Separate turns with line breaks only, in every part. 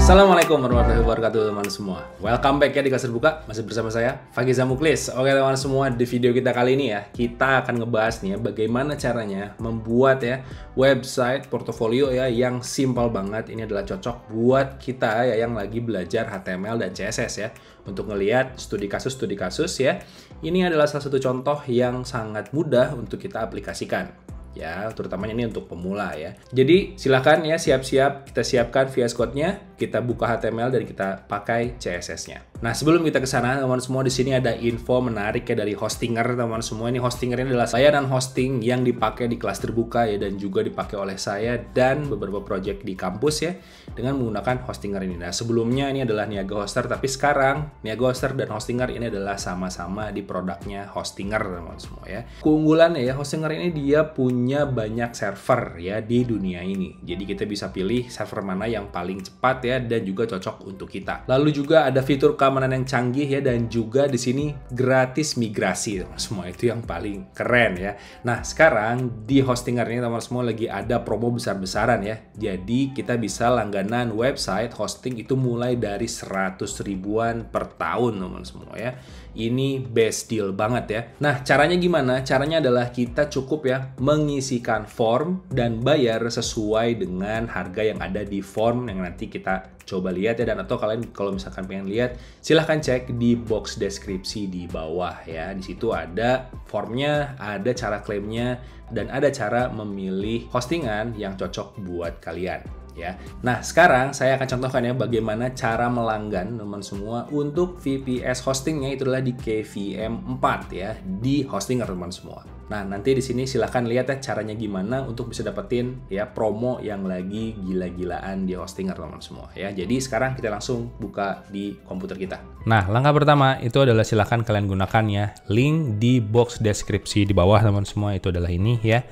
Assalamualaikum warahmatullahi wabarakatuh teman-teman semua. Welcome back ya di Kelas Terbuka. Masih bersama saya Fagiza Muklis. Oke teman-teman semua, di video kita kali ini ya, kita akan ngebahas nih ya bagaimana caranya membuat ya website portofolio ya yang simple banget. Ini adalah cocok buat kita ya yang lagi belajar HTML dan CSS ya, untuk ngelihat studi kasus ya. Ini adalah salah satu contoh yang sangat mudah untuk kita aplikasikan ya, terutamanya ini untuk pemula ya. Jadi silahkan ya, siap-siap kita siapkan VS Code-nya, kita buka HTML dan kita pakai CSS-nya. Nah, sebelum kita ke sana, teman-teman semua, di sini ada info menarik ya dari Hostinger, teman-teman semua. Ini Hostinger ini adalah layanan hosting yang dipakai di Kelas Terbuka ya, dan juga dipakai oleh saya dan beberapa project di kampus ya, dengan menggunakan Hostinger ini. Nah, sebelumnya ini adalah Niaga Hoster, tapi sekarang Niaga Hoster dan Hostinger ini adalah sama-sama di produknya Hostinger, teman-teman semua ya. Keunggulannya ya, Hostinger ini dia punya banyak server ya di dunia ini. Jadi kita bisa pilih server mana yang paling cepat ya dan juga cocok untuk kita. Lalu juga ada fitur keamanan yang canggih ya, dan juga di sini gratis migrasi, teman semua. Itu yang paling keren ya. Nah, sekarang di Hostinger ini teman semua lagi ada promo besar-besaran ya. Jadi kita bisa langganan website hosting itu mulai dari 100 ribuan per tahun, teman semua ya. Ini best deal banget ya. Nah, caranya gimana? Caranya adalah kita cukup ya mengisikan form dan bayar sesuai dengan harga yang ada di form yang nanti kita coba lihat ya. Dan atau kalian kalau misalkan pengen lihat, silahkan cek di box deskripsi di bawah ya. Di situ ada formnya, ada cara klaimnya, dan ada cara memilih hostingan yang cocok buat kalian ya. Nah, sekarang saya akan contohkan ya bagaimana cara melanggan teman semua untuk VPS hostingnya. Itu adalah di KVM 4 ya, di Hostinger teman semua. Nah, nanti di sini silahkan lihat ya caranya gimana untuk bisa dapetin ya promo yang lagi gila-gilaan di Hostinger teman semua ya. Jadi sekarang kita langsung buka di komputer kita. Nah, langkah pertama itu adalah silahkan kalian gunakan ya link di box deskripsi di bawah teman semua. Itu adalah ini ya.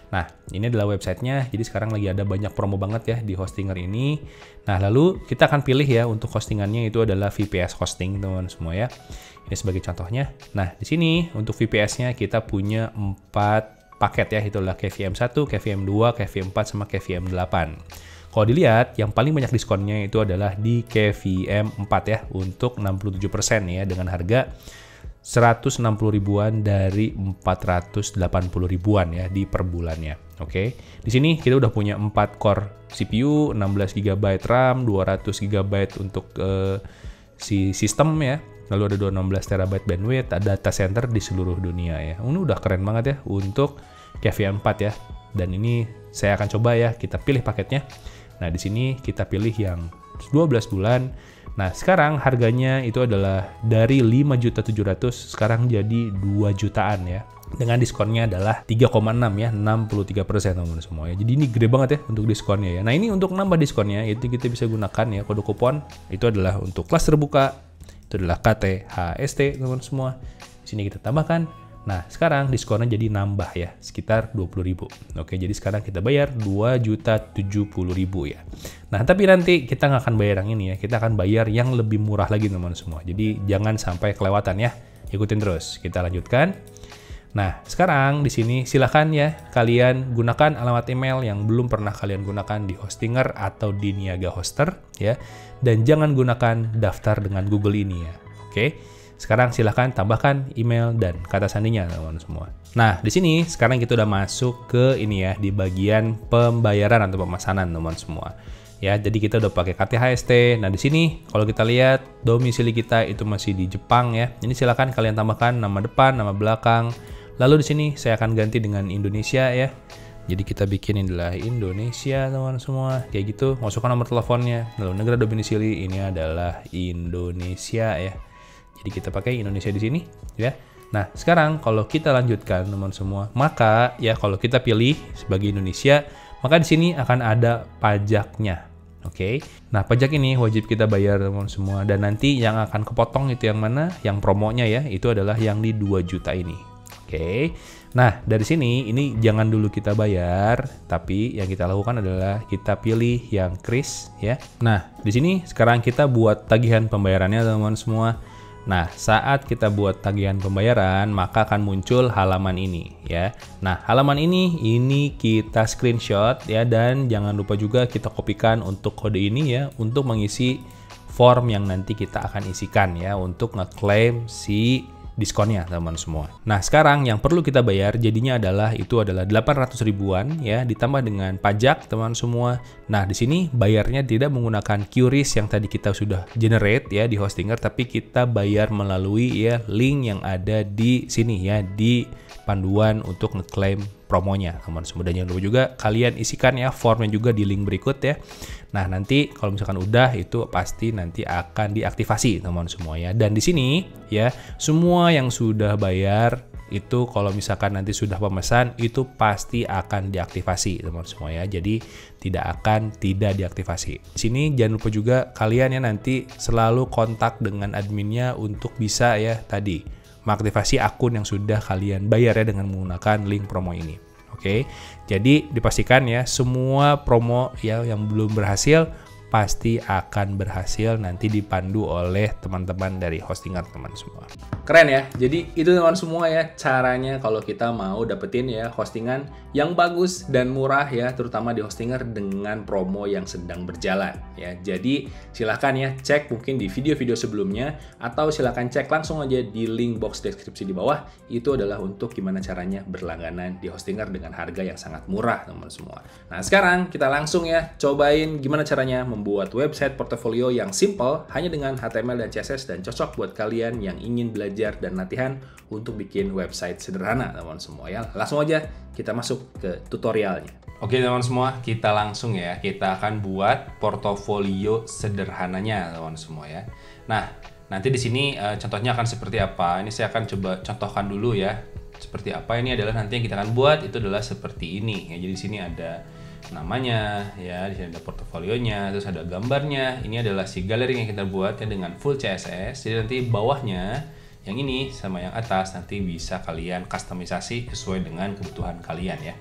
Nah, ini adalah websitenya. Jadi sekarang lagi ada banyak promo banget ya di Hostinger ini. Nah, lalu kita akan pilih ya untuk hostingannya itu adalah VPS hosting, teman-teman semua ya. Ini sebagai contohnya. Nah, di sini untuk VPS-nya kita punya 4 paket ya. Itu adalah KVM1, KVM2, KVM4, sama KVM8. Kalau dilihat, yang paling banyak diskonnya itu adalah di KVM4 ya, untuk 67% ya, dengan harga 160 ribuan dari 480 ribuan ya di per bulannya. Oke. Di sini kita udah punya 4 core CPU, 16 GB RAM, 200 GB untuk si sistem ya. Lalu ada 16 TB bandwidth, ada data center di seluruh dunia ya. Ini udah keren banget ya untuk KVM4 ya. Dan ini saya akan coba ya, kita pilih paketnya. Nah, di sini kita pilih yang 12 bulan. Nah, sekarang harganya itu adalah dari 5.700.000 sekarang jadi 2 jutaan ya. Dengan diskonnya adalah 3,6 ya, 63% teman-teman semua ya. Jadi ini gede banget ya untuk diskonnya ya. Nah, ini untuk nambah diskonnya itu kita bisa gunakan ya kode kupon. Itu adalah untuk Kelas Terbuka. Itu adalah KTHST teman-teman semua. Di sini kita tambahkan. Nah, sekarang diskonnya jadi nambah ya, sekitar 20.000. Oke, jadi sekarang kita bayar 2.070.000 ya. Nah, tapi nanti kita nggak akan bayar yang ini ya, kita akan bayar yang lebih murah lagi teman-teman semua. Jadi jangan sampai kelewatan ya, ikutin terus. Kita lanjutkan. Nah, sekarang di sini silahkan ya kalian gunakan alamat email yang belum pernah kalian gunakan di Hostinger atau di Niaga Hoster ya, dan jangan gunakan daftar dengan Google ini ya. Oke. Sekarang silahkan tambahkan email dan kata sandinya teman-teman semua. Nah, di sini sekarang kita udah masuk ke ini ya, di bagian pembayaran atau pemesanan teman-teman semua. Ya, jadi kita udah pakai KTHST. Nah, di sini kalau kita lihat domisili kita itu masih di Jepang ya. Ini silahkan kalian tambahkan nama depan, nama belakang. Lalu di sini saya akan ganti dengan Indonesia ya. Jadi kita bikin adalah Indonesia teman-teman semua. Kayak gitu, masukkan nomor teleponnya. Lalu negara domisili ini adalah Indonesia ya. Jadi kita pakai Indonesia di sini ya. Nah, sekarang kalau kita lanjutkan teman semua, maka ya kalau kita pilih sebagai Indonesia, maka di sini akan ada pajaknya. Oke. Nah, pajak ini wajib kita bayar teman semua, dan nanti yang akan kepotong itu yang mana? Yang promonya ya, itu adalah yang di 2 juta ini. Oke. Nah, dari sini ini jangan dulu kita bayar, tapi yang kita lakukan adalah kita pilih yang kris ya. Nah, di sini sekarang kita buat tagihan pembayarannya teman-teman semua. Nah, saat kita buat tagihan pembayaran, maka akan muncul halaman ini ya. Nah, halaman ini kita screenshot ya, dan jangan lupa juga kita kopikan untuk kode ini ya, untuk mengisi form yang nanti kita akan isikan ya, untuk ngeklaim si diskonnya teman semua. Nah, sekarang yang perlu kita bayar jadinya adalah 800 ribuan ya, ditambah dengan pajak teman semua. Nah, di sini bayarnya tidak menggunakan QRIS yang tadi kita sudah generate ya di Hostinger, tapi kita bayar melalui ya link yang ada di sini ya, di panduan untuk ngeklaim promonya teman semua. Dan jangan lupa juga kalian isikan ya formnya juga di link berikut ya. Nah, nanti kalau misalkan udah, itu pasti nanti akan diaktifasi teman semua ya. Dan di sini ya, semua yang sudah bayar itu kalau misalkan nanti sudah pemesan itu pasti akan diaktifasi teman semua ya. Jadi tidak akan tidak diaktifasi. Di sini jangan lupa juga kalian ya nanti selalu kontak dengan adminnya untuk bisa ya tadi mengaktifasi akun yang sudah kalian bayar ya dengan menggunakan link promo ini. Oke, jadi dipastikan ya semua promo ya yang belum berhasil pasti akan berhasil nanti dipandu oleh teman-teman dari Hostinger teman semua. Keren ya, jadi itu teman semua ya caranya kalau kita mau dapetin ya hostingan yang bagus dan murah ya, terutama di Hostinger dengan promo yang sedang berjalan ya. Jadi silahkan ya cek mungkin di video-video sebelumnya, atau silahkan cek langsung aja di link box deskripsi di bawah. Itu adalah untuk gimana caranya berlangganan di Hostinger dengan harga yang sangat murah teman semua. Nah, sekarang kita langsung ya cobain gimana caranya membuat website portofolio yang simple hanya dengan HTML dan CSS, dan cocok buat kalian yang ingin belajar dan latihan untuk bikin website sederhana teman semua ya. Langsung aja kita masuk ke tutorialnya. Oke teman semua, kita langsung ya, kita akan buat portofolio sederhananya teman semua ya. Nah, nanti di sini contohnya akan seperti apa. Ini saya akan coba contohkan dulu ya. Seperti apa, ini adalah nanti yang kita akan buat itu adalah seperti ini ya. Jadi di sini ada namanya ya, di sini ada portofolionya, terus ada gambarnya. Ini adalah si galeri yang kita buat ya dengan full CSS. Jadi nanti bawahnya yang ini sama yang atas nanti bisa kalian customisasi sesuai dengan kebutuhan kalian ya.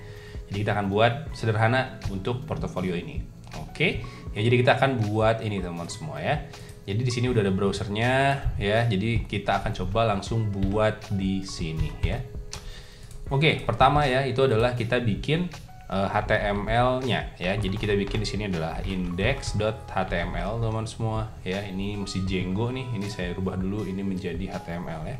Jadi kita akan buat sederhana untuk portofolio ini. Oke. Ya, jadi kita akan buat ini teman semua ya. Jadi di sini udah ada browsernya ya. Jadi kita akan coba langsung buat di sini ya. Oke, pertama ya itu adalah kita bikin HTML-nya ya. Jadi kita bikin di sini adalah index.html teman semua ya. Ini masih Django nih. Ini saya rubah dulu ini menjadi HTML ya.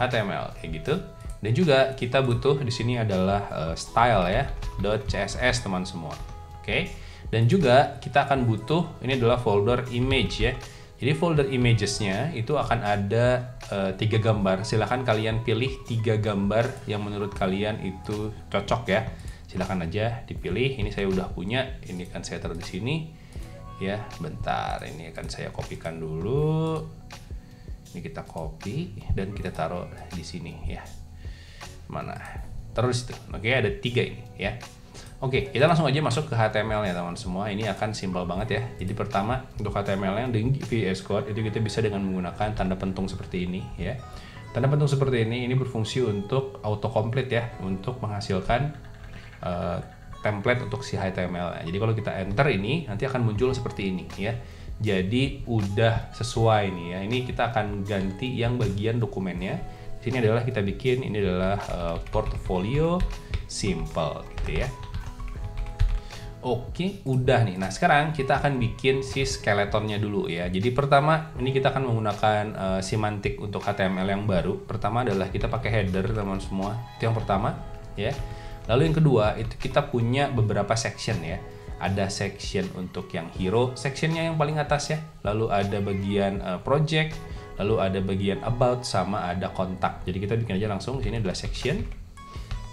HTML kayak gitu. Dan juga kita butuh di sini adalah style ya .css teman semua. Oke. Dan juga kita akan butuh ini adalah folder image ya. Jadi folder images-nya itu akan ada 3 gambar. Silahkan kalian pilih 3 gambar yang menurut kalian itu cocok ya. Silahkan aja dipilih. Ini saya udah punya. Ini kan saya taruh di sini ya. Bentar, ini akan saya kopikan dulu. Ini kita copy dan kita taruh di sini ya. Mana? Terus itu. Oke, ada 3 ini ya. Oke, kita langsung aja masuk ke HTML-nya teman semua. Ini akan simpel banget ya. Jadi pertama untuk HTML-nya di VS Code itu kita bisa dengan menggunakan tanda pentung seperti ini ya. Tanda pentung seperti ini berfungsi untuk autocomplete ya, untuk menghasilkan template untuk si HTML. Jadi kalau kita enter ini nanti akan muncul seperti ini ya. Jadi udah sesuai nih ya. Ini kita akan ganti yang bagian dokumennya. Di sini adalah kita bikin ini adalah portfolio simple gitu ya. Oke, udah nih. Nah, sekarang kita akan bikin si skeletonnya dulu ya. Jadi pertama ini kita akan menggunakan semantik untuk HTML yang baru. Pertama adalah kita pakai header teman semua. Itu yang pertama ya. Lalu yang kedua itu kita punya beberapa section ya. Ada section untuk yang hero, sectionnya yang paling atas ya. Lalu ada bagian project, lalu ada bagian about, sama ada kontak. Jadi kita bikin aja langsung. Di sini adalah section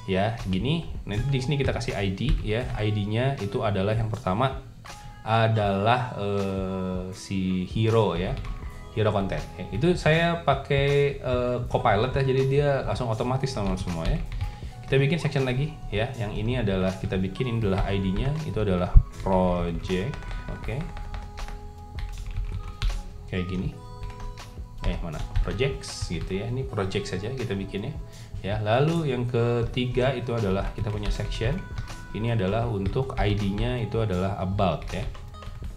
ya, gini. Nanti di sini kita kasih ID ya. ID-nya itu adalah yang pertama adalah si hero ya. Hero content. Ya, itu saya pakai Copilot ya. Jadi dia langsung otomatis teman-teman semua ya. Kita bikin section lagi ya. Yang ini adalah kita bikin, ini adalah ID-nya itu adalah project. Oke. Kayak gini. Mana? Projects gitu ya. Ini project saja kita bikinnya. Ya, lalu yang ketiga itu adalah kita punya section. Ini adalah untuk ID-nya itu adalah about ya.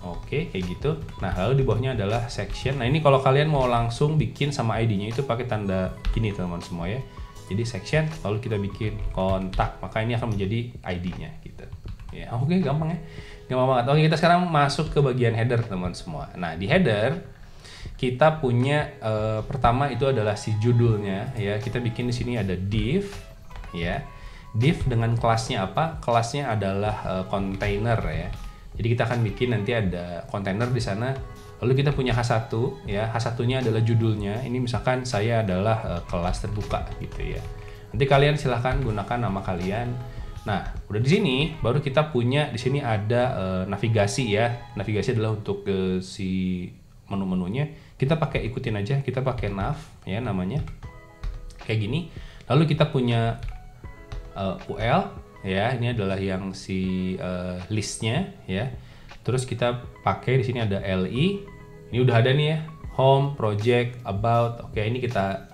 Oke, kayak gitu. Nah, lalu di bawahnya adalah section. Nah, ini kalau kalian mau langsung bikin sama ID-nya itu pakai tanda gini teman-teman semua ya. Jadi section, lalu kita bikin kontak, maka ini akan menjadi ID-nya gitu. Ya, oke, gampang ya. Gampang banget. Oke, kita sekarang masuk ke bagian header teman-teman semua. Nah, di header kita punya pertama itu adalah si judulnya ya. Kita bikin di sini ada div ya. Div dengan kelasnya apa? Kelasnya adalah container ya. Jadi kita akan bikin nanti ada kontainer di sana. Lalu kita punya H1 ya. H1-nya adalah judulnya. Ini misalkan saya adalah kelas terbuka gitu ya. Nanti kalian silahkan gunakan nama kalian. Nah, udah di sini baru kita punya di sini ada navigasi ya. Navigasi adalah untuk si menu-menunya. Kita pakai ikutin aja, kita pakai nav ya namanya. Kayak gini. Lalu kita punya UL ya, ini adalah yang si listnya ya. Terus kita pakai di sini ada LI. Ini udah ada nih ya, home, project, about. Oke, ini kita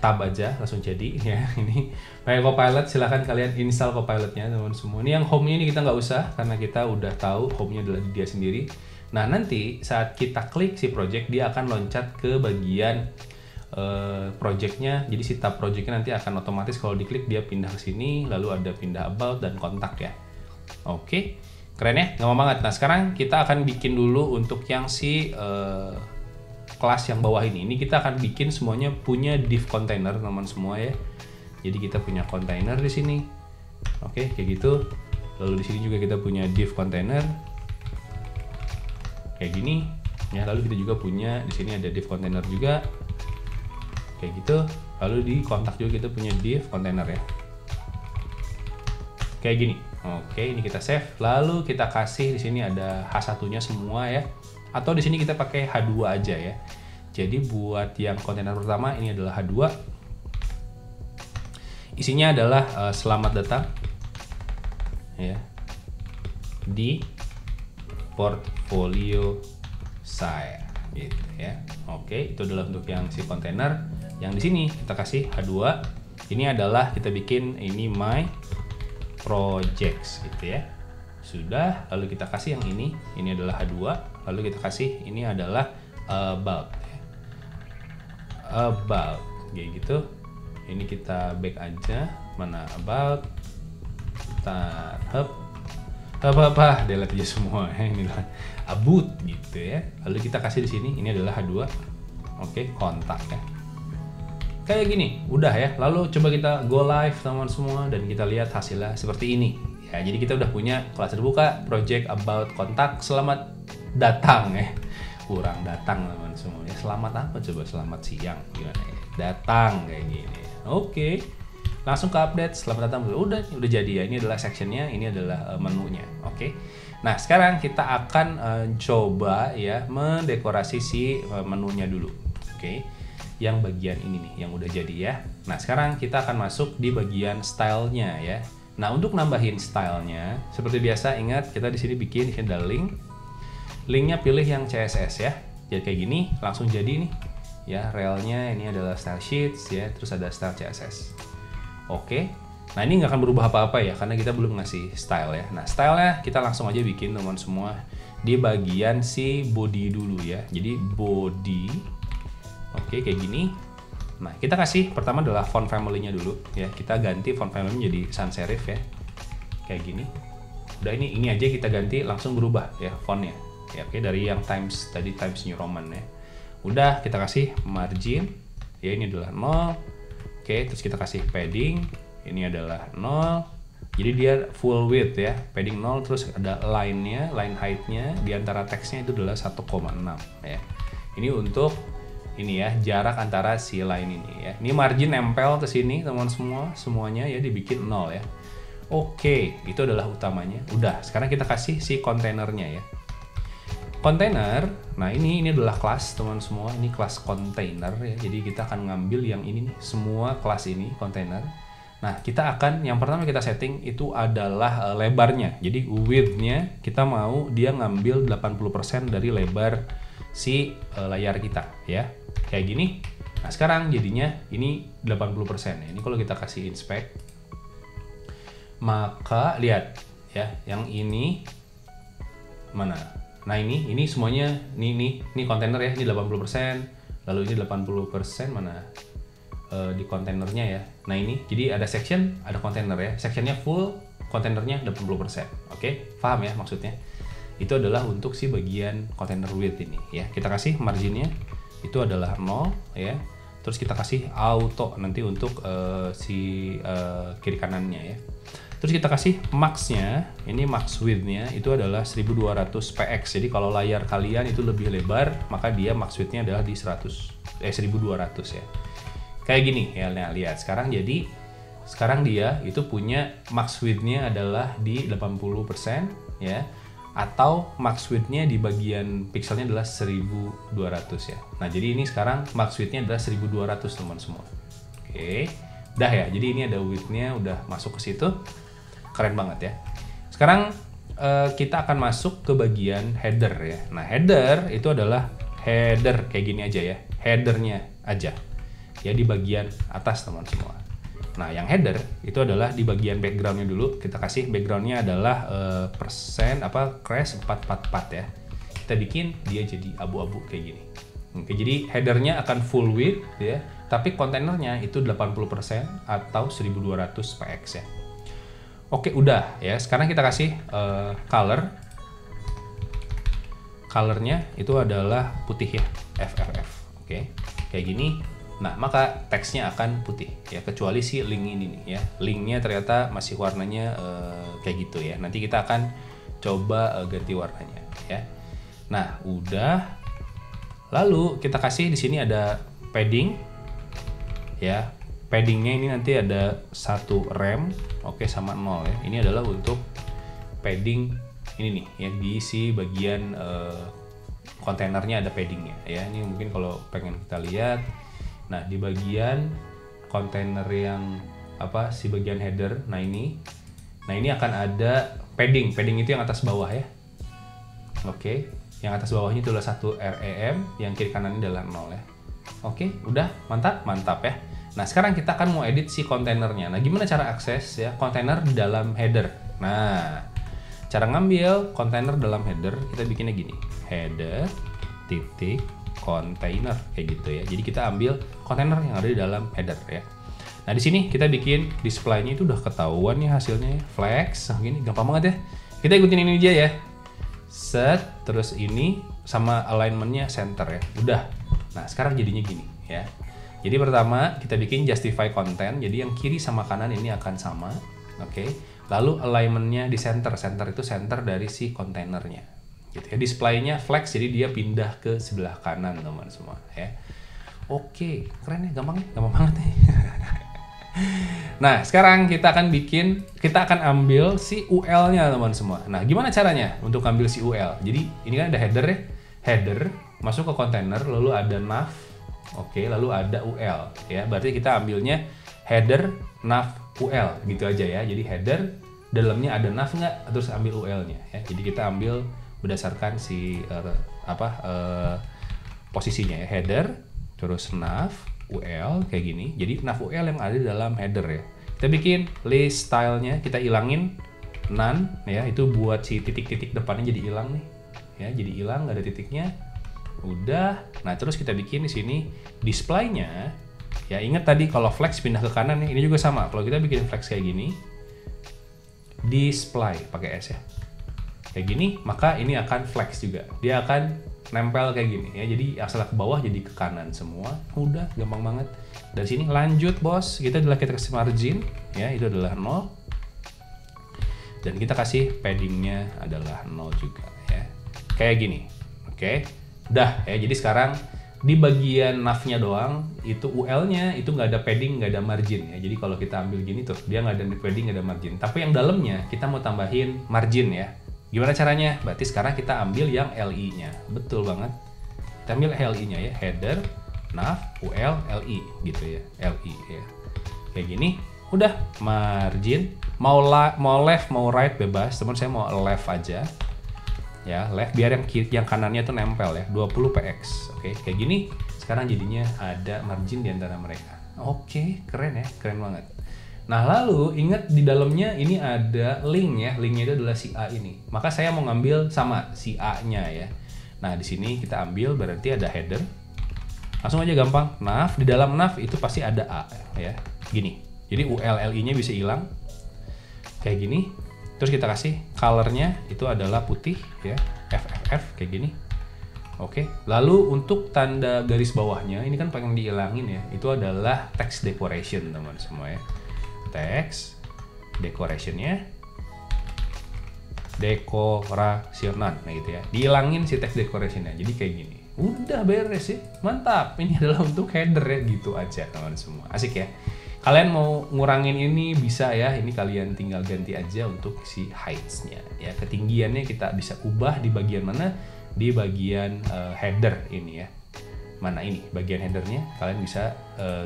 tab aja langsung jadi ya. Ini pakai Copilot, silahkan kalian install Copilotnya teman-teman semua. Ini yang home-nya ini kita nggak usah karena kita udah tahu home-nya adalah dia sendiri. Nah, nanti saat kita klik si project, dia akan loncat ke bagian projectnya. Jadi si tab projectnya nanti akan otomatis kalau diklik dia pindah ke sini, lalu ada pindah about dan kontak ya. Oke, keren ya, gampang banget. Nah, sekarang kita akan bikin dulu untuk yang si kelas yang bawah ini. Ini kita akan bikin semuanya punya div container teman-teman semua ya. Jadi kita punya container di sini. Oke, kayak gitu. Lalu di sini juga kita punya div container kayak gini ya. Lalu kita juga punya di sini ada div container juga kayak gitu. Lalu di kontak juga kita punya div container ya, kayak gini. Oke, ini kita save. Lalu kita kasih di sini ada H1-nya semua ya. Atau di sini kita pakai H2 aja ya. Jadi buat yang kontainer pertama ini adalah H2. Isinya adalah selamat datang ya di portfolio saya gitu ya. Oke, itu adalah untuk yang si kontainer. Yang di sini kita kasih H2. Ini adalah kita bikin ini my projects gitu ya. Sudah, lalu kita kasih yang ini adalah H2. Lalu kita kasih ini adalah about ya. About kayak gitu. Ini kita back aja, mana about. Kita apa delete aja semua ya. Inilah about gitu ya. Lalu kita kasih di sini ini adalah H2. Oke, kontak ya. Kayak gini, udah ya. Lalu coba kita go live teman-teman semua dan kita lihat hasilnya seperti ini. Ya, jadi kita udah punya kelas terbuka, project, about, kontak, selamat datang ya. Kurang datang teman-teman semua. Ya, selamat apa coba? Selamat siang gimana ya? Datang kayak gini. Oke. Langsung ke update, selamat datang. Udah jadi ya. Ini adalah sectionnya, ini adalah menunya. Oke. Nah, sekarang kita akan coba ya mendekorasi si menunya dulu. Oke. Yang bagian ini nih yang udah jadi ya. Nah, sekarang kita akan masuk di bagian stylenya ya. Nah, untuk nambahin stylenya seperti biasa, ingat kita di sini bikin ada link. Linknya pilih yang CSS ya. Jadi kayak gini langsung jadi nih ya. Relnya ini adalah style sheets ya, terus ada style CSS. Oke. Nah, ini nggak akan berubah apa-apa ya karena kita belum ngasih style ya. Nah, stylenya kita langsung aja bikin teman semua di bagian si body dulu ya. Jadi body. Oke, kayak gini. Nah, kita kasih pertama adalah font family-nya dulu ya. Kita ganti font family jadi sans serif ya. Kayak gini. Udah ini aja kita ganti langsung berubah ya fontnya. Ya, oke, dari yang Times tadi Times New Roman ya. Udah kita kasih margin ya, ini adalah 0. Oke, terus kita kasih padding. Ini adalah 0. Jadi dia full width ya. Padding 0, terus ada line-nya, line height-nya di antara teksnya itu adalah 1,6 ya. Ini untuk ini ya, jarak antara si line ini ya. Ini margin nempel ke sini teman-teman semuanya ya dibikin 0 ya. Oke, itu adalah utamanya. Udah, sekarang kita kasih si kontainernya ya. Kontainer, nah ini adalah kelas teman semua. Ini kelas kontainer ya. Jadi kita akan ngambil yang ini nih, semua kelas ini kontainer. Nah, kita akan yang pertama kita setting itu adalah lebarnya. Jadi width-nya kita mau dia ngambil 80% dari lebar si layar kita ya. Kayak gini. Nah, sekarang jadinya ini 80% ya. Ini kalau kita kasih inspect, maka lihat ya, yang ini mana? Nah ini semuanya, ini kontainer ya, ini 80%, lalu ini 80%, mana di kontainernya ya. Nah ini, jadi ada section, ada kontainer ya, sectionnya full, kontainernya 80%. Oke, paham ya maksudnya? Itu adalah untuk si bagian container width ini ya. Kita kasih marginnya itu adalah 0 ya. Terus kita kasih auto nanti untuk kiri kanannya ya. Terus kita kasih max-nya, ini max width-nya itu adalah 1200 px. Jadi kalau layar kalian itu lebih lebar, maka dia max width-nya adalah di 1200 ya. Kayak gini ya, nah lihat sekarang. Jadi sekarang dia itu punya max width-nya adalah di 80% ya, atau max width-nya di bagian pixelnya adalah 1200 ya. Nah jadi ini sekarang max width-nya adalah 1200 teman semua. Oke, udah ya, jadi ini ada width-nya udah masuk ke situ. Keren banget ya. Sekarang kita akan masuk ke bagian header ya. Nah header itu adalah header kayak gini aja ya, headernya aja ya, di bagian atas teman semua. Nah yang header itu adalah di bagian backgroundnya dulu. Kita kasih backgroundnya adalah crash 444 ya. Kita bikin dia jadi abu-abu kayak gini. Oke, jadi headernya akan full width ya, tapi kontainernya itu 80% atau 1200 px ya. Oke, udah ya. Sekarang kita kasih color. Colornya itu adalah putih ya, FFF. Oke, kayak gini. Nah, maka teksnya akan putih ya, kecuali si link ini nih ya. Linknya ternyata masih warnanya kayak gitu ya. Nanti kita akan coba ganti warnanya ya. Nah, udah. Lalu kita kasih di sini ada padding ya. Paddingnya ini nanti ada 1 rem, oke, sama 0 ya. Ini adalah untuk padding ini nih ya, di si bagian kontainernya ada paddingnya ya. Ini mungkin kalau pengen kita lihat. Nah di bagian kontainer yang si bagian header, nah ini akan ada padding itu yang atas bawah ya. Oke, yang atas bawahnya itu adalah 1 rem, yang kiri kanan ini adalah 0 ya. Oke, udah mantap ya. Nah sekarang kita akan mau edit si kontainernya. Nah gimana cara akses ya kontainer di dalam header? Nah cara ngambil kontainer dalam header, kita bikinnya gini, header titik container kayak gitu ya. Jadi kita ambil kontainer yang ada di dalam header ya. Nah di sini kita bikin display-nya itu udah ketahuan nih hasilnya, flex. Nah gini gampang banget ya. Kita ikutin ini aja ya. Set, terus ini sama alignment-nya center ya. Udah. Nah sekarang jadinya gini ya. Jadi pertama kita bikin justify content, jadi yang kiri sama kanan ini akan sama, oke. Lalu alignment-nya di center itu center dari si kontainernya, gitu ya. Display-nya flex, jadi dia pindah ke sebelah kanan teman semua ya. Oke, keren ya, gampang banget nih. Nah sekarang kita akan ambil si UL-nya teman semua. Nah gimana caranya untuk ambil si UL? Jadi ini kan ada header ya, header masuk ke kontainer, lalu ada nav. Oke, lalu ada UL ya. Berarti kita ambilnya header nav UL gitu aja ya. Jadi header dalamnya ada nav nggak, terus ambil UL-nya ya. Jadi kita ambil berdasarkan si posisinya ya, header terus nav UL kayak gini. Jadi nav UL yang ada di dalam header ya. Kita bikin list style-nya, kita ilangin none ya. Itu buat si titik-titik depannya jadi hilang nih. Ya, jadi hilang, nggak ada titiknya. Udah. Nah terus kita bikin di sini display-nya ya. Ingat tadi kalau flex pindah ke kanan nih, ini juga sama. Kalau kita bikin flex kayak gini, display pakai S ya, kayak gini, maka ini akan flex juga. Dia akan nempel kayak gini ya. Jadi asal ke bawah jadi ke kanan semua. Udah, gampang banget. Dari sini lanjut bos, kita kasih margin ya, itu adalah 0. Dan kita kasih paddingnya adalah 0 juga ya. Kayak gini. Oke. Udah ya, jadi sekarang di bagian nav-nya doang, itu UL-nya itu nggak ada padding, nggak ada margin ya. Jadi kalau kita ambil gini tuh, dia nggak ada padding, nggak ada margin. Tapi yang dalamnya kita mau tambahin margin ya. Gimana caranya? Berarti sekarang kita ambil yang LI-nya. Betul banget. Kita ambil LI-nya ya, header, nav, UL, LI gitu ya, LI ya. Kayak gini, udah margin. Mau left, mau right bebas. Teman saya mau left aja. Ya, left biar yang kanannya tuh nempel ya, 20 px. Oke, kayak gini. Sekarang jadinya ada margin di antara mereka. Oke, keren ya, keren banget. Nah, lalu ingat di dalamnya ini ada link ya. Linknya itu adalah si A ini. Maka saya mau ngambil sama si A-nya ya. Nah, di sini kita ambil berarti ada header. Langsung aja gampang. Nav, di dalam nav itu pasti ada A ya. Gini. Jadi ULLI-nya bisa hilang. Kayak gini. Terus kita kasih color-nya itu adalah putih ya. FFF kayak gini. Oke. Lalu untuk tanda garis bawahnya ini kan pengen dihilangin ya. Itu adalah text decoration teman semua ya. Text decorationnya dekorasionan, nah gitu ya, dihilangin si text decorationnya jadi kayak gini, udah beres sih, mantap. Ini adalah untuk header ya, gitu aja teman semua, asik ya. Kalian mau ngurangin ini bisa ya, ini kalian tinggal ganti aja untuk si heights-nya ya, ketinggiannya kita bisa ubah di bagian mana, di bagian header ini ya, mana ini bagian headernya kalian bisa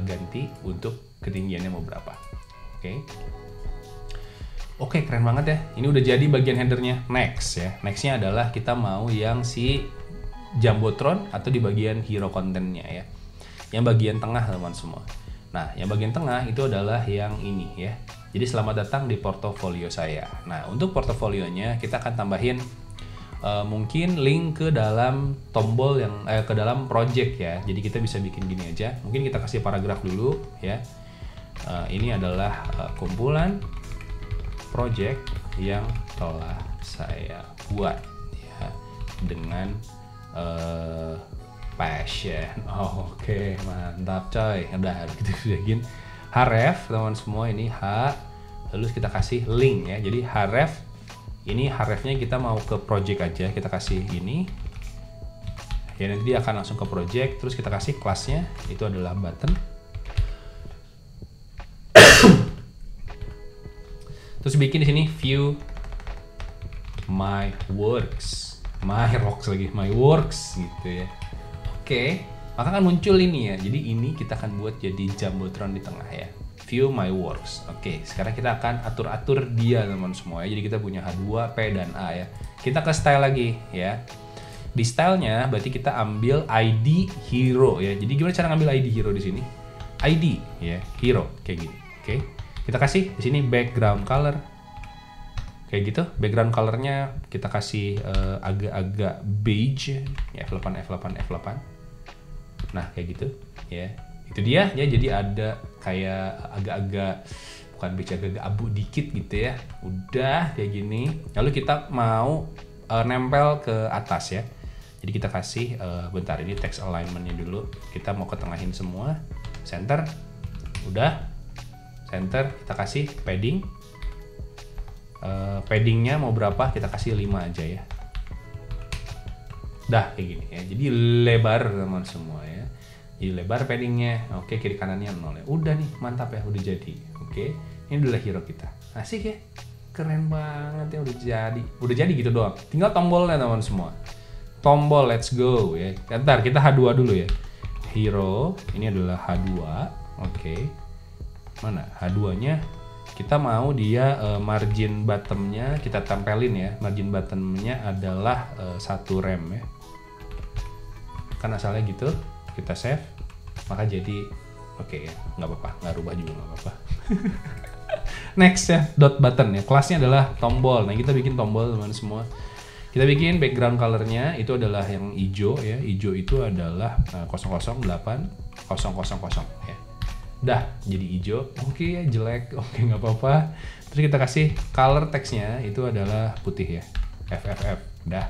ganti untuk ketinggiannya mau berapa. Oke, keren banget ya. Ini udah jadi bagian headernya. Next ya. Nextnya adalah kita mau yang si Jumbotron atau di bagian hero content-nya ya. Yang bagian tengah teman semua. Nah, yang bagian tengah itu adalah yang ini ya. Jadi selamat datang di portofolio saya. Nah, untuk portofolionya kita akan tambahin mungkin link ke dalam tombol yang ke dalam project ya. Jadi kita bisa bikin gini aja. Mungkin kita kasih paragraf dulu ya. Ini adalah kumpulan project yang telah saya buat ya dengan passion. Oke, mantap coy. Udah gitu bikin href teman semua, ini H, lalu kita kasih link ya. Jadi href ini hrefnya kita mau ke project aja, kita kasih ini ya, nanti dia akan langsung ke project. Terus kita kasih kelasnya itu adalah button. Terus bikin di sini view my works gitu ya. Oke, maka kan muncul ini ya. Jadi ini kita akan buat jadi Jumbotron di tengah ya. View my works. Oke, sekarang kita akan atur-atur dia teman semua ya. Jadi kita punya H2, P dan A ya. Kita ke style lagi ya. Di stylenya berarti kita ambil ID hero ya. Jadi gimana cara ngambil ID hero di sini? ID ya, hero kayak gini. Oke. Kita kasih di sini background color kayak gitu. Background colornya kita kasih agak-agak beige ya, F8. Nah kayak gitu ya, itu dia ya. Jadi ada kayak agak-agak, bukan beige, agak-agak abu dikit gitu ya. Udah kayak gini. Lalu kita mau nempel ke atas ya. Jadi kita kasih bentar, ini text alignmentnya dulu. Kita mau ketengahin semua. Center. Udah center, kita kasih padding. Paddingnya mau berapa? Kita kasih 5 aja ya. Dah kayak gini ya. Jadi lebar teman semua ya. Jadi lebar paddingnya. Oke, kiri kanannya 0 ya. Udah nih, mantap ya, udah jadi. Oke, ini adalah hero kita. Asik ya, keren banget ya, udah jadi. Udah jadi gitu doang. Tinggal tombolnya teman semua. Tombol let's go ya. Bentar, kita H2 dulu ya. Hero, ini adalah H2. Oke. Mana H2-nya? Kita mau dia margin bottom-nya kita tempelin ya. Margin bottom-nya adalah 1 rem ya. Kan asalnya gitu. Kita save. Maka jadi oke ya, nggak apa-apa, nggak rubah juga nggak apa-apa. Next ya, dot button ya. Kelasnya adalah tombol. Nah, kita bikin tombol teman semua. Kita bikin background color-nya itu adalah yang hijau ya. Hijau itu adalah 008 000 ya. Dah jadi hijau. Oke ya, jelek. Oke, nggak apa-apa. Terus kita kasih color text-nya itu adalah putih ya. FFF. Dah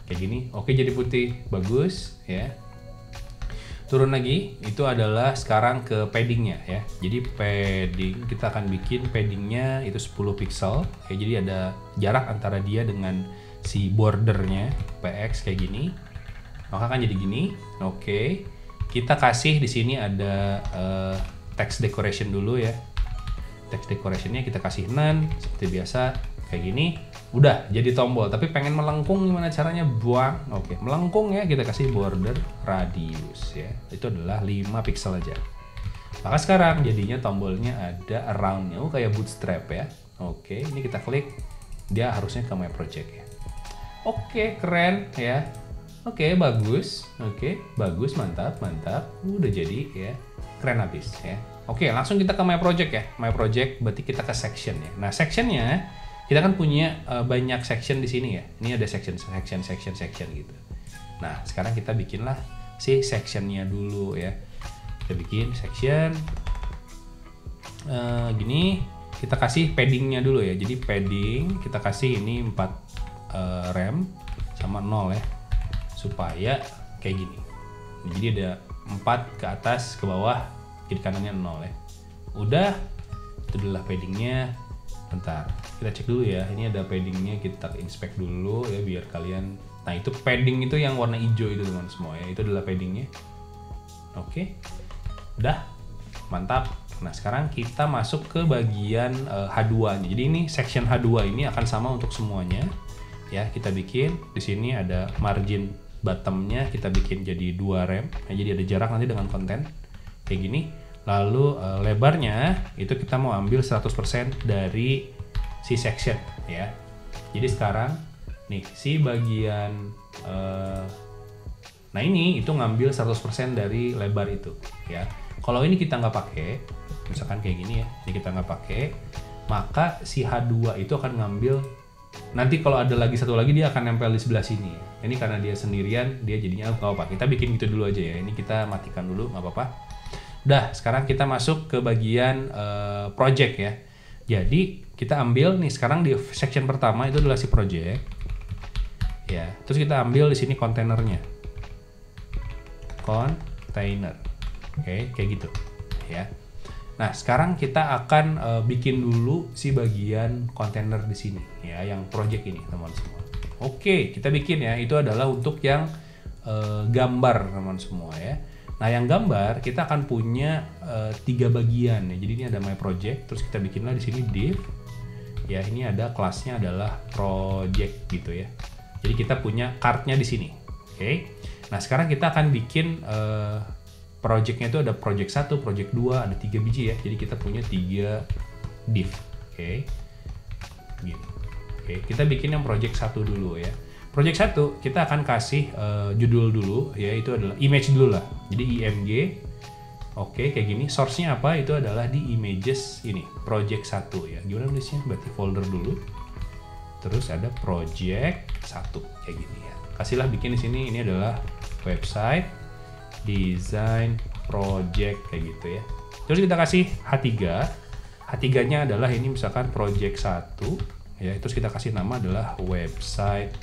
kayak gini. Oke, jadi putih. Bagus ya. Turun lagi, itu adalah sekarang ke paddingnya ya. Jadi padding, kita akan bikin paddingnya itu 10 pixel. Oke, jadi ada jarak antara dia dengan si bordernya, PX kayak gini. Maka kan jadi gini. Oke, kita kasih di sini ada text decoration dulu ya. Text decorationnya kita kasih none seperti biasa kayak gini. Udah jadi tombol, tapi pengen melengkung gimana caranya? Buang. Oke, melengkung ya, kita kasih border radius ya. Itu adalah 5 pixel aja. Maka sekarang jadinya tombolnya ada around-nya, kayak bootstrap ya. Oke, ini kita klik, dia harusnya ke my project ya. Oke, keren ya. Oke, bagus. Oke, bagus, mantap. Udah jadi ya. Keren habis ya. Oke, langsung kita ke My Project ya. My Project berarti kita ke section ya. Nah, sectionnya kita kan punya banyak section di sini ya. Ini ada section gitu. Nah, sekarang kita bikinlah si sectionnya dulu ya. Kita bikin section gini. Kita kasih paddingnya dulu ya. Jadi padding kita kasih ini 4 rem sama 0 ya, supaya kayak gini. Jadi ada 4 ke atas, ke bawah, kiri kanannya 0 ya. Udah, itu adalah paddingnya. Bentar, kita cek dulu ya. Ini ada paddingnya, kita inspect dulu ya biar kalian. Nah, itu padding itu yang warna hijau itu teman semua ya. Itu adalah paddingnya. Oke, udah, mantap. Nah, sekarang kita masuk ke bagian H2-nya. Jadi ini section H2 ini akan sama untuk semuanya ya. Kita bikin di sini ada margin bottomnya, kita bikin jadi 2 rem. Nah, jadi ada jarak nanti dengan konten kayak gini. Lalu lebarnya itu kita mau ambil 100% dari si section ya. Jadi sekarang nih si bagian nah ini itu ngambil 100% dari lebar itu ya. Kalau ini kita nggak pakai, misalkan kayak gini ya, ini kita nggak pakai, maka si H2 itu akan ngambil. Nanti kalau ada lagi satu lagi dia akan nempel di sebelah sini. Ini karena dia sendirian, dia jadinya nggak apa-apa. Kita bikin gitu dulu aja ya. Ini kita matikan dulu, nggak apa-apa. Udah, sekarang kita masuk ke bagian project ya. Jadi kita ambil nih sekarang di section pertama itu adalah si project. Ya, terus kita ambil di sini kontainernya. Container. Oke, kayak gitu. Ya. Nah, sekarang kita akan bikin dulu si bagian kontainer di sini ya, yang project ini, teman semua. Oke, kita bikin ya. Itu adalah untuk yang gambar, teman semua ya. Nah, yang gambar kita akan punya 3 bagian ya. Jadi ini ada My Project, terus kita bikinlah di sini div. Ya, ini ada kelasnya adalah project gitu ya. Jadi kita punya card-nya di sini. Oke. Nah, sekarang kita akan bikin project-nya itu ada project 1, project 2, ada 3 biji ya. Jadi kita punya 3 div. Oke. Gitu. Oke, kita bikin yang project 1 dulu ya. Project 1 kita akan kasih judul dulu ya, itu adalah image dulu lah. Jadi img. Oke, kayak gini. Source-nya apa? Itu adalah di images ini, project 1 ya. Gimana nulisnya? Berarti folder dulu. Terus ada project 1 kayak gini ya. Kasihlah bikin di sini, ini adalah website design project kayak gitu ya. Terus kita kasih H3. H3-nya adalah ini misalkan project 1 ya. Terus kita kasih nama adalah website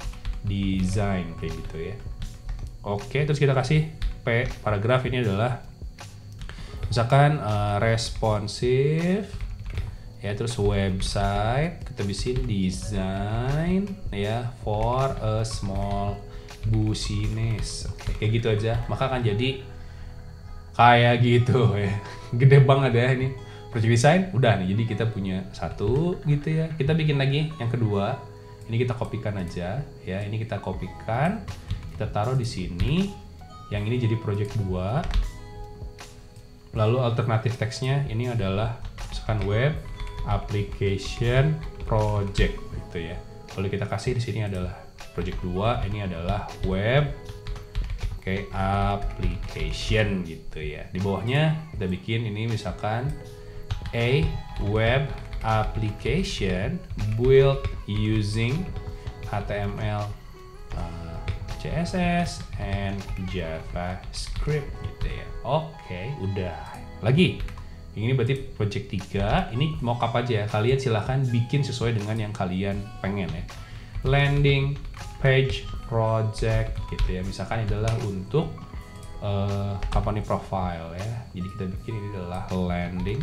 design kayak gitu ya. Oke, terus kita kasih P paragraf, ini adalah misalkan responsive ya, terus website kita bikin design ya for a small business. Oke, kayak gitu aja, maka akan jadi kayak gitu ya. Gede banget ya ini project design. Udah nih, jadi kita punya 1 gitu ya. Kita bikin lagi yang kedua. Ini kita kopikan aja ya. Ini kita kopikan, kita taruh di sini. Yang ini jadi project 2. Lalu alternatif teksnya ini adalah misalkan web application project gitu ya. Kalau kita kasih di sini adalah project 2, ini adalah web application gitu ya. Di bawahnya kita bikin ini misalkan a web application built using HTML, CSS, and JavaScript gitu ya. Oke, udah. Lagi. Ini berarti project 3. Ini mockup aja ya. Kalian silahkan bikin sesuai dengan yang kalian pengen ya. Landing page project gitu ya. Misalkan adalah untuk company profile ya. Jadi kita bikin ini adalah landing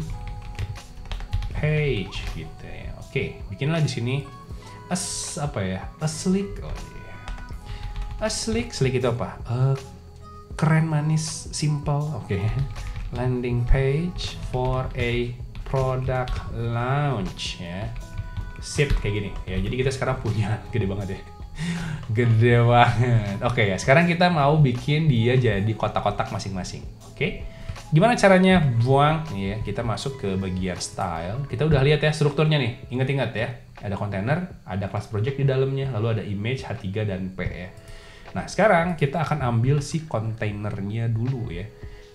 page gitu ya. Oke, bikinlah di sini a slick. Oh iya. A slick itu apa? Keren, manis, simple. Oke. Landing page for a product launch ya. Sip kayak gini ya. Jadi kita sekarang punya gede banget ya. Gede banget. Oke ya, sekarang kita mau bikin dia jadi kotak-kotak masing-masing. Oke. Gimana caranya buang? Ya, kita masuk ke bagian style. Kita udah lihat ya strukturnya nih. Ingat-ingat ya. Ada container, ada class project di dalamnya, lalu ada image, H3 dan P ya. Nah, sekarang kita akan ambil si kontainernya dulu ya.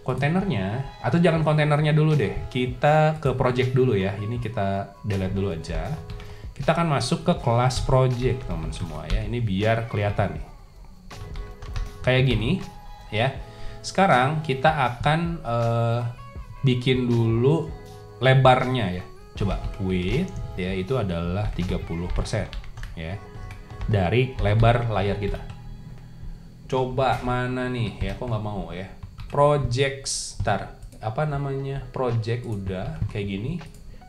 kontainernya, atau jangan kontainernya dulu deh, kita ke project dulu ya. Ini kita delete dulu aja. Kita akan masuk ke kelas project teman semua ya. Ini biar kelihatan nih kayak gini ya. Sekarang kita akan bikin dulu lebarnya ya. Coba width ya, itu adalah 30% ya dari lebar layar kita. Coba mana nih ya, kok nggak mau ya. Project start, apa namanya, project udah kayak gini,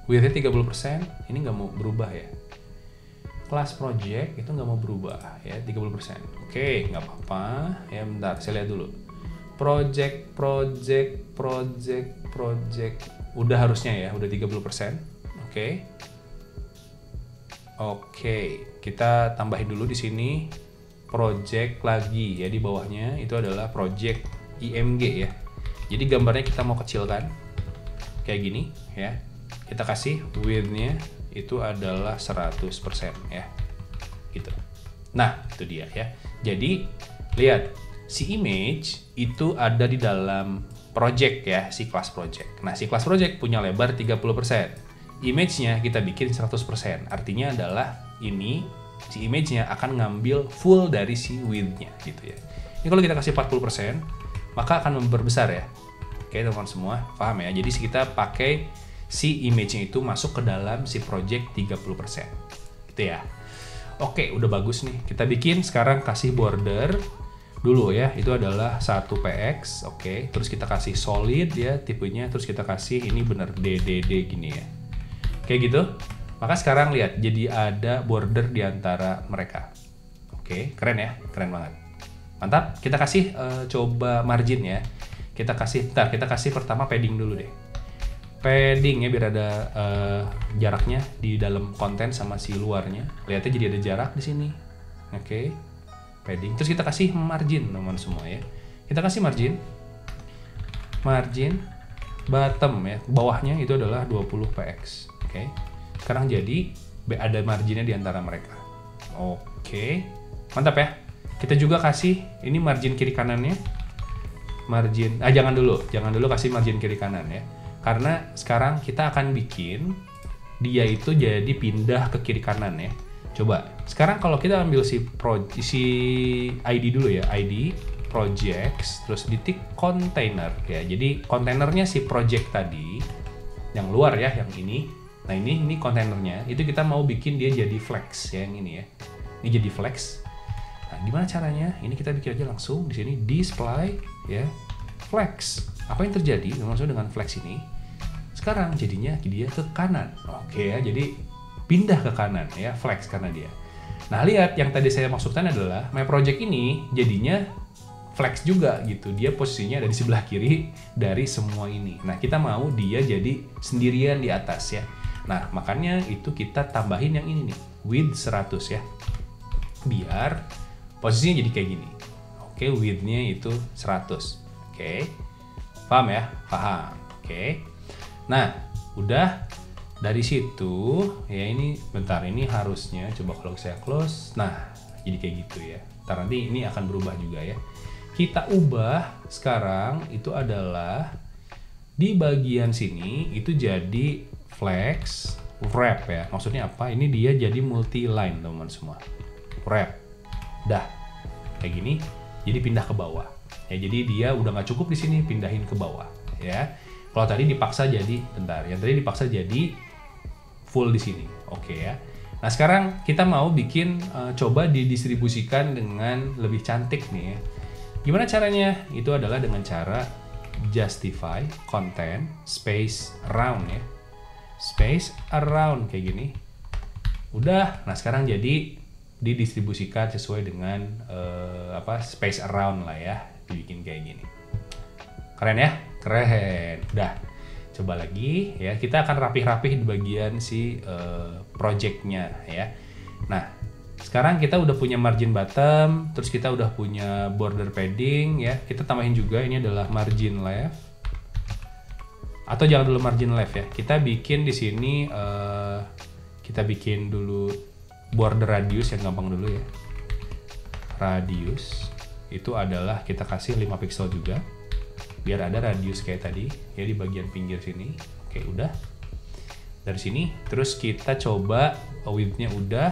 widthnya 30%, ini nggak mau berubah ya. Kelas project itu nggak mau berubah ya, 30%. Oke, nggak apa-apa ya, bentar saya lihat dulu. Project udah harusnya ya, udah 30%. Oke, kita tambahin dulu di sini project lagi ya, di bawahnya itu adalah project IMG ya. Jadi gambarnya kita mau kecilkan kayak gini ya. Kita kasih width-nya itu adalah 100% ya. Gitu. Nah, itu dia ya. Jadi lihat, si image itu ada di dalam project ya, si class project. Nah, si class project punya lebar 30%. Image-nya kita bikin 100%. Artinya adalah ini si image-nya akan ngambil full dari si width-nya gitu ya. Ini kalau kita kasih 40%, maka akan memperbesar ya. Oke teman-teman semua, paham ya? Jadi kita pakai si image-nya itu masuk ke dalam si project 30%. Gitu ya. Oke, udah bagus nih. Kita bikin sekarang, kasih border dulu ya. Itu adalah 1px. Oke, terus kita kasih solid ya tipenya, terus kita kasih ini bener DDD gini ya. Kayak gitu. Maka sekarang lihat, jadi ada border di antara mereka. Oke, keren ya? Keren banget. Mantap, kita kasih coba margin ya. Kita kasih pertama padding dulu deh. Padding ya, biar ada jaraknya di dalam konten sama si luarnya. Lihatnya jadi ada jarak di sini. Oke. Padding. Terus kita kasih margin teman semua ya. Kita kasih margin bottom ya. Bawahnya itu adalah 20px. Oke. Sekarang jadi ada marginnya di antara mereka. Oke. Mantap ya. Kita juga kasih ini margin kiri kanannya. Jangan dulu kasih margin kiri kanan ya. Karena sekarang kita akan bikin dia itu jadi pindah ke kiri kanan ya. Coba. Sekarang kalau kita ambil si ID dulu ya, ID projects, terus ditik container ya. Jadi kontainernya si project tadi yang luar ya, yang ini. Nah, ini kontainernya. Itu kita mau bikin dia jadi flex ya, yang ini ya. Ini jadi flex. Nah, gimana caranya? Ini kita bikin aja langsung di sini display ya, flex. Apa yang terjadi maksudnya dengan flex ini? Sekarang jadinya dia ke kanan. Oke ya, jadi pindah ke kanan ya, flex karena dia. Nah, lihat yang tadi saya maksudkan adalah my project ini jadinya flex juga gitu. Dia posisinya ada di sebelah kiri dari semua ini. Nah, kita mau dia jadi sendirian di atas ya. Nah, makanya itu kita tambahin yang ini nih, width 100 ya. Biar posisinya jadi kayak gini. Oke, width-nya itu 100. Oke. Paham ya? Paham. Oke. Nah, udah dari situ ya, ini bentar, ini harusnya coba kalau saya close. Nah, jadi kayak gitu ya. Ntar nanti ini akan berubah juga ya. Kita ubah sekarang itu adalah di bagian sini itu jadi flex wrap ya. Maksudnya apa? Ini dia jadi multi line teman-teman semua. Wrap. Dah kayak gini, jadi pindah ke bawah ya. Jadi dia udah nggak cukup di sini, pindahin ke bawah ya. Kalau tadi dipaksa jadi, bentar, yang tadi dipaksa jadi full di sini. Oke ya. Nah, sekarang kita mau bikin coba didistribusikan dengan lebih cantik nih ya. Gimana caranya? Itu adalah dengan cara justify content space around ya. Space around kayak gini. Udah. Nah, sekarang jadi didistribusikan sesuai dengan space around lah ya, dibikin kayak gini. Keren ya? Keren. Udah. Coba lagi ya, kita akan rapih-rapih di bagian si projectnya ya. Nah, sekarang kita udah punya margin bottom, terus kita udah punya border padding ya. Kita tambahin juga ini adalah margin left. Atau jangan dulu margin left ya. Kita bikin di sini kita bikin dulu border radius yang gampang dulu ya. Radius itu adalah kita kasih 5 pixel juga. biar ada radius kayak tadi ya di bagian pinggir sini. Oke, udah. Dari sini terus kita coba width-nya udah.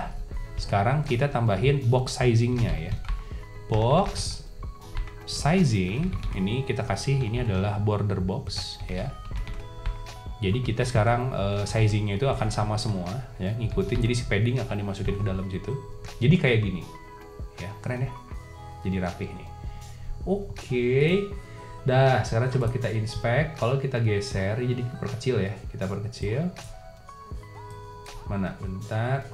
Sekarang kita tambahin box sizing-nya ya. Box sizing ini kita kasih, ini adalah border box ya. Jadi kita sekarang sizingnya itu akan sama semua ya, ngikutin. Jadi si padding akan dimasukin ke dalam situ. Jadi kayak gini ya, keren ya. Jadi rapih nih. Oke. Dah, sekarang coba kita inspect. Kalau kita geser, jadi perkecil ya. Kita perkecil. Mana? Bentar.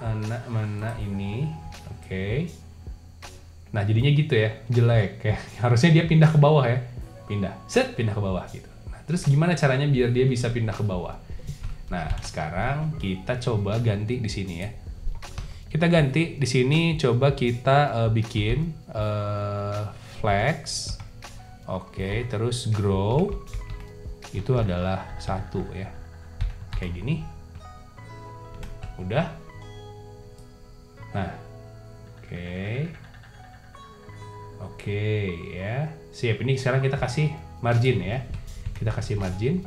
Mana ini? Oke. Nah, jadinya gitu ya. Jelek ya. Harusnya dia pindah ke bawah ya. Pindah. Set, pindah ke bawah gitu. Nah, terus gimana caranya biar dia bisa pindah ke bawah? Nah, sekarang kita coba ganti di sini ya. Kita ganti di sini, coba kita bikin flex. Oke, terus grow itu adalah 1 ya. Kayak gini. Udah. Nah. Oke ya. Siap, ini sekarang kita kasih margin ya. Kita kasih margin.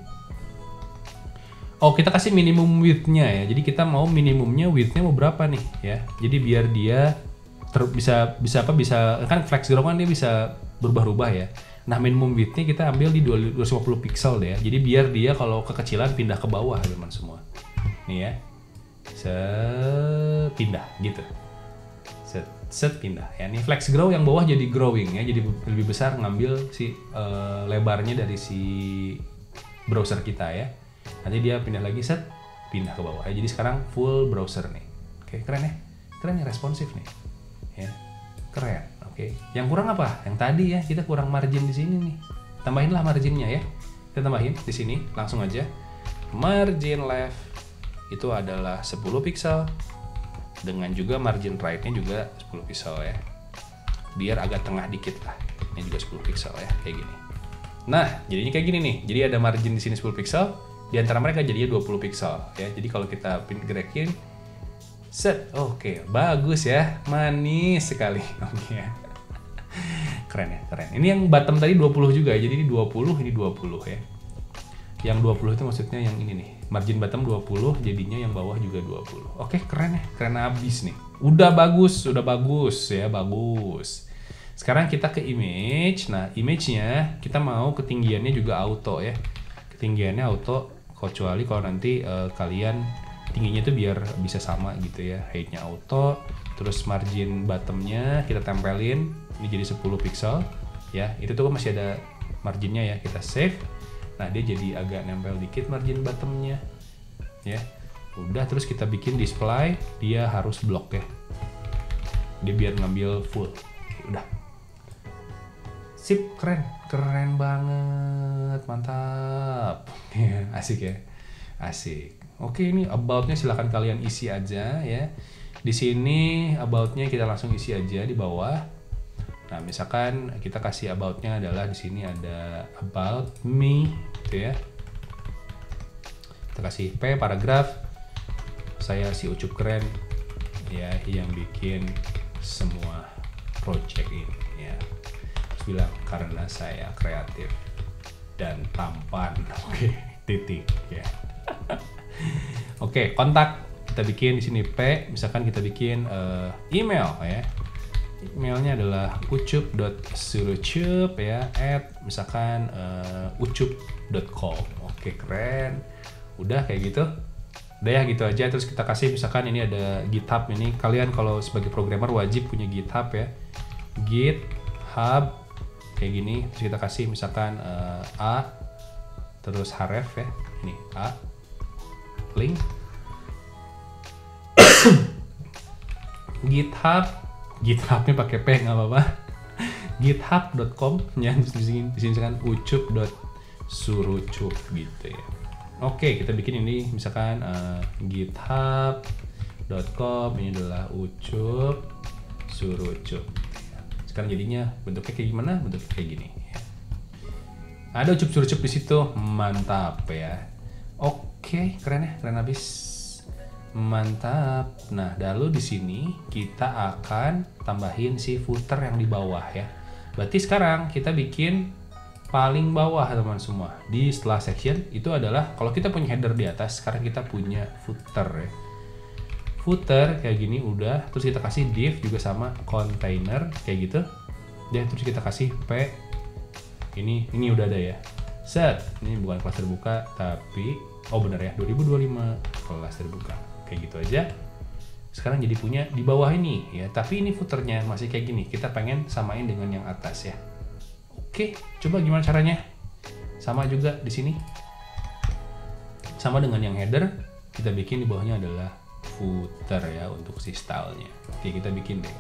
Oh, kita kasih minimum width-nya ya. Jadi kita mau minimumnya width-nya mau berapa nih ya. Jadi biar dia bisa kan flex grow kan dia bisa berubah-ubah ya. Nah, minimum width-nya kita ambil di 250 pixel deh ya. Jadi biar dia kalau kekecilan pindah ke bawah teman semua. Nih ya. Pindah gitu. Set pindah ya. Ini flex grow yang bawah jadi growing ya. Jadi lebih besar, ngambil si lebarnya dari si browser kita ya. Nanti dia pindah lagi, set, pindah ke bawah. Jadi sekarang full browser nih. Oke, keren ya? Keren ya, responsif nih. Ya, keren. Oke. Yang kurang apa? Yang tadi ya, kita kurang margin di sini nih. Tambahinlah marginnya ya. Kita tambahin di sini, langsung aja. Margin left itu adalah 10 pixel. Dengan juga margin right-nya juga 10 pixel ya. Biar agak tengah dikit lah. Ini juga 10 pixel ya, kayak gini. Nah, jadinya kayak gini nih. Jadi ada margin di sini 10 pixel. Di antara mereka jadinya 20 pixel ya. Jadi kalau kita gerakin, set, oke, bagus ya, manis sekali. Oke ya. Keren ya, keren. Ini yang bottom tadi 20 juga ya. Jadi ini 20, ini 20 ya. Yang 20 itu maksudnya yang ini nih. Margin bottom 20, jadinya yang bawah juga 20. Oke, keren ya, keren abis nih. Udah bagus ya, bagus. Sekarang kita ke image. Nah, image-nya kita mau ketinggiannya juga auto ya. Ketinggiannya auto, kecuali kalau nanti kalian tingginya itu biar bisa sama gitu ya. Height-nya auto, terus margin bottom-nya kita tempelin, ini jadi 10 pixel ya. Itu tuh masih ada marginnya ya, kita save. Nah, dia jadi agak nempel dikit margin bottom-nya ya. Udah, terus kita bikin display, dia harus block ya. Dia biar ngambil full. Oke, udah. Sip, keren banget, mantap. Asik ya, asik. Oke, ini about-nya silahkan kalian isi aja ya. Di sini about-nya kita langsung isi aja di bawah. Nah, misalkan kita kasih about-nya adalah di sini ada about me, gitu ya. Kita kasih P paragraf. Saya si Ucup keren ya, yang bikin semua project ini ya. Bilang karena saya kreatif dan tampan. Oke, titik ya. Oke, kontak kita bikin di sini P. Misalkan kita bikin email ya. Emailnya adalah ucup.surucup ya misalkan ucup.com. Oke, keren. Udah kayak gitu. Udah ya gitu aja. Terus kita kasih misalkan ini ada GitHub ini. Kalian kalau sebagai programmer wajib punya GitHub ya. GitHub kayak gini. Terus kita kasih misalkan A terus href ya. Ini A link GitHubnya pakai P nggak apa-apa. github.com ya, di sini misalkan ucup.surucup gitu ya. Oke, kita bikin ini misalkan github.com, ini adalah ucup surucup. Sekarang jadinya bentuknya kayak gimana? Bentuknya kayak gini. Ada ucup surucup di situ, mantap ya. Oke, keren ya, keren abis. Mantap. Nah, lalu di sini kita akan tambahin si footer yang di bawah ya. Berarti sekarang kita bikin paling bawah teman semua. Di setelah section itu adalah kalau kita punya header di atas, sekarang kita punya footer ya. Footer kayak gini udah, terus kita kasih div juga sama container kayak gitu. Dan terus kita kasih p. Ini udah ada ya. Set. Ini bukan kelas terbuka tapi benar ya, 2025 kelas terbuka. Kayak gitu aja. Sekarang jadi punya di bawah ini ya, tapi ini footernya masih kayak gini. Kita pengen samain dengan yang atas ya. Oke, coba gimana caranya? Sama juga di sini. Sama dengan yang header, kita bikin di bawahnya adalah footer ya untuk si stylenya. Oke, kita bikin deh.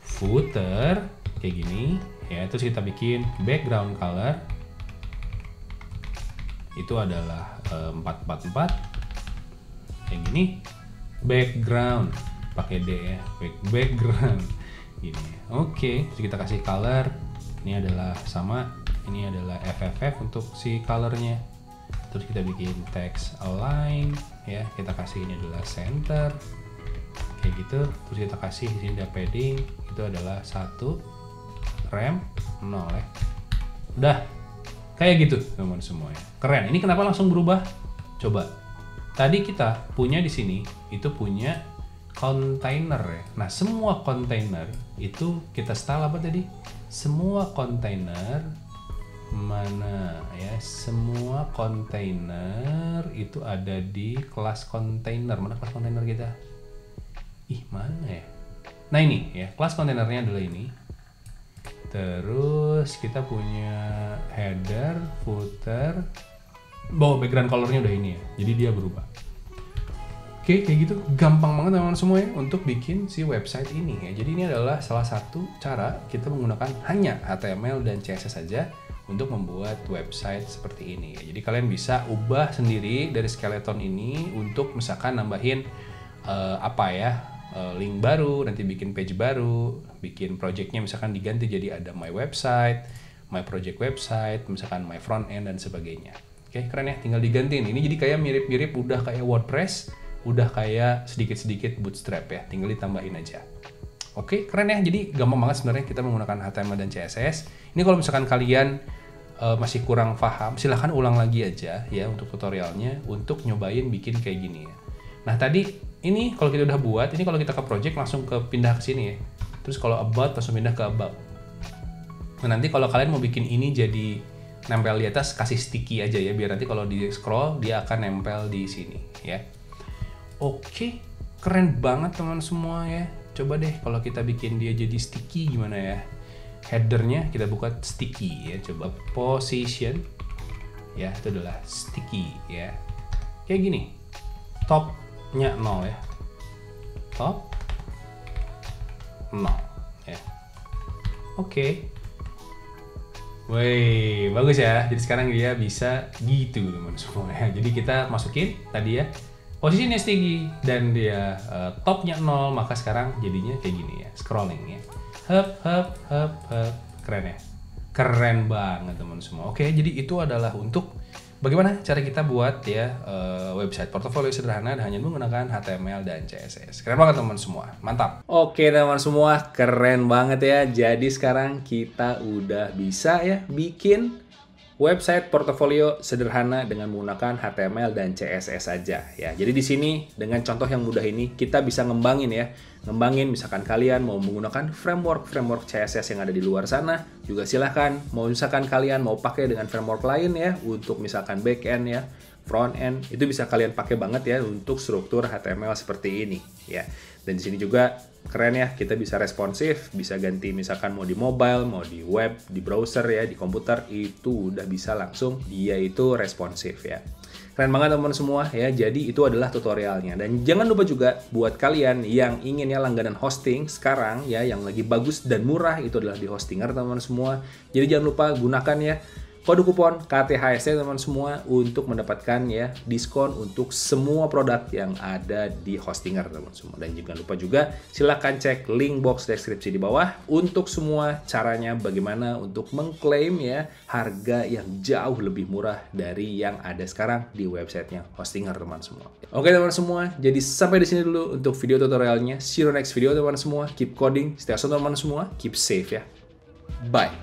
Footer kayak gini ya, terus kita bikin background color. Itu adalah 444 kayak gini. Background pakai D ya, background gini. Oke, terus kita kasih color. Ini adalah sama, ini adalah FFF untuk si colornya. Terus kita bikin text align ya, kita kasih ini adalah center kayak gitu. Terus kita kasih di sini ada padding, itu adalah 1, rem 0 ya. Udah kayak gitu teman semuanya. Keren. Ini kenapa langsung berubah? Coba. Tadi kita punya di sini itu punya container ya. Nah, semua container itu kita style apa tadi? Semua container mana ya? Semua container itu ada di kelas container. Mana kelas container kita? Mana ya? Nah, ini ya, kelas kontainernya adalah ini. Terus kita punya header, footer, background colornya udah ini ya. Jadi dia berubah. Oke, kayak gitu gampang banget teman-teman semua ya untuk bikin si website ini ya. Jadi ini adalah salah satu cara kita menggunakan hanya HTML dan CSS saja untuk membuat website seperti ini ya. Jadi kalian bisa ubah sendiri dari skeleton ini untuk misalkan nambahin link baru, nanti bikin page baru, bikin projectnya misalkan diganti jadi ada my website, my project website, misalkan my front end dan sebagainya. Oke, keren ya, tinggal digantiin. Ini jadi kayak mirip-mirip udah kayak WordPress, udah kayak sedikit-sedikit bootstrap ya, tinggal ditambahin aja. Oke, keren ya, jadi gampang banget sebenarnya kita menggunakan HTML dan CSS. Ini kalau misalkan kalian masih kurang paham, silahkan ulang lagi aja ya untuk tutorialnya, untuk nyobain bikin kayak gini ya. Nah tadi, ini kalau kita udah buat, ini kalau kita ke project langsung pindah ke sini ya. Terus kalau about langsung pindah ke about. Nah nanti kalau kalian mau bikin ini jadi nempel di atas, kasih sticky aja ya, biar nanti kalau di scroll dia akan nempel di sini ya. Oke, keren banget teman semua ya. Coba deh kalau kita bikin dia jadi sticky gimana ya. Headernya kita buka sticky ya. Coba position ya, itu adalah sticky ya. Kayak gini. Topnya 0 ya. Top 0 ya. Oke. Wih, bagus ya. Jadi sekarang dia bisa gitu teman semua ya. Jadi kita masukin tadi ya, posisinya sticky dan dia topnya 0, maka sekarang jadinya kayak gini ya, scrolling ya. Hop. Keren ya. Keren banget teman semua. Oke, jadi itu adalah untuk bagaimana cara kita buat ya website portofolio sederhana hanya menggunakan HTML dan CSS. Keren banget teman semua, mantap. Oke teman semua, keren banget ya. Jadi sekarang kita udah bisa ya bikin website portofolio sederhana dengan menggunakan HTML dan CSS saja ya. Jadi di sini dengan contoh yang mudah ini kita bisa ngembangin ya. Ngembangin misalkan kalian mau menggunakan framework CSS yang ada di luar sana, juga silahkan. Mau misalkan kalian mau pakai dengan framework lain ya untuk misalkan backend ya, front end, itu bisa kalian pakai banget ya untuk struktur HTML seperti ini ya. Dan di sini juga keren ya, kita bisa responsif, bisa ganti misalkan mau di mobile, mau di web, di browser ya, di komputer, itu udah bisa langsung dia itu responsif ya. Keren banget teman-teman semua ya, jadi itu adalah tutorialnya. Dan jangan lupa juga buat kalian yang ingin ya langganan hosting sekarang ya, yang lagi bagus dan murah, itu adalah di Hostinger teman-teman semua. Jadi jangan lupa gunakan ya kode kupon KTHST teman-teman semua untuk mendapatkan ya diskon untuk semua produk yang ada di Hostinger teman-teman semua. Dan jangan lupa juga silahkan cek link box deskripsi di bawah untuk semua caranya bagaimana untuk mengklaim ya harga yang jauh lebih murah dari yang ada sekarang di websitenya Hostinger teman semua. Oke teman semua, jadi sampai di sini dulu untuk video tutorialnya. See you next video teman semua. Keep coding, stay awesome teman semua, keep safe ya. Bye.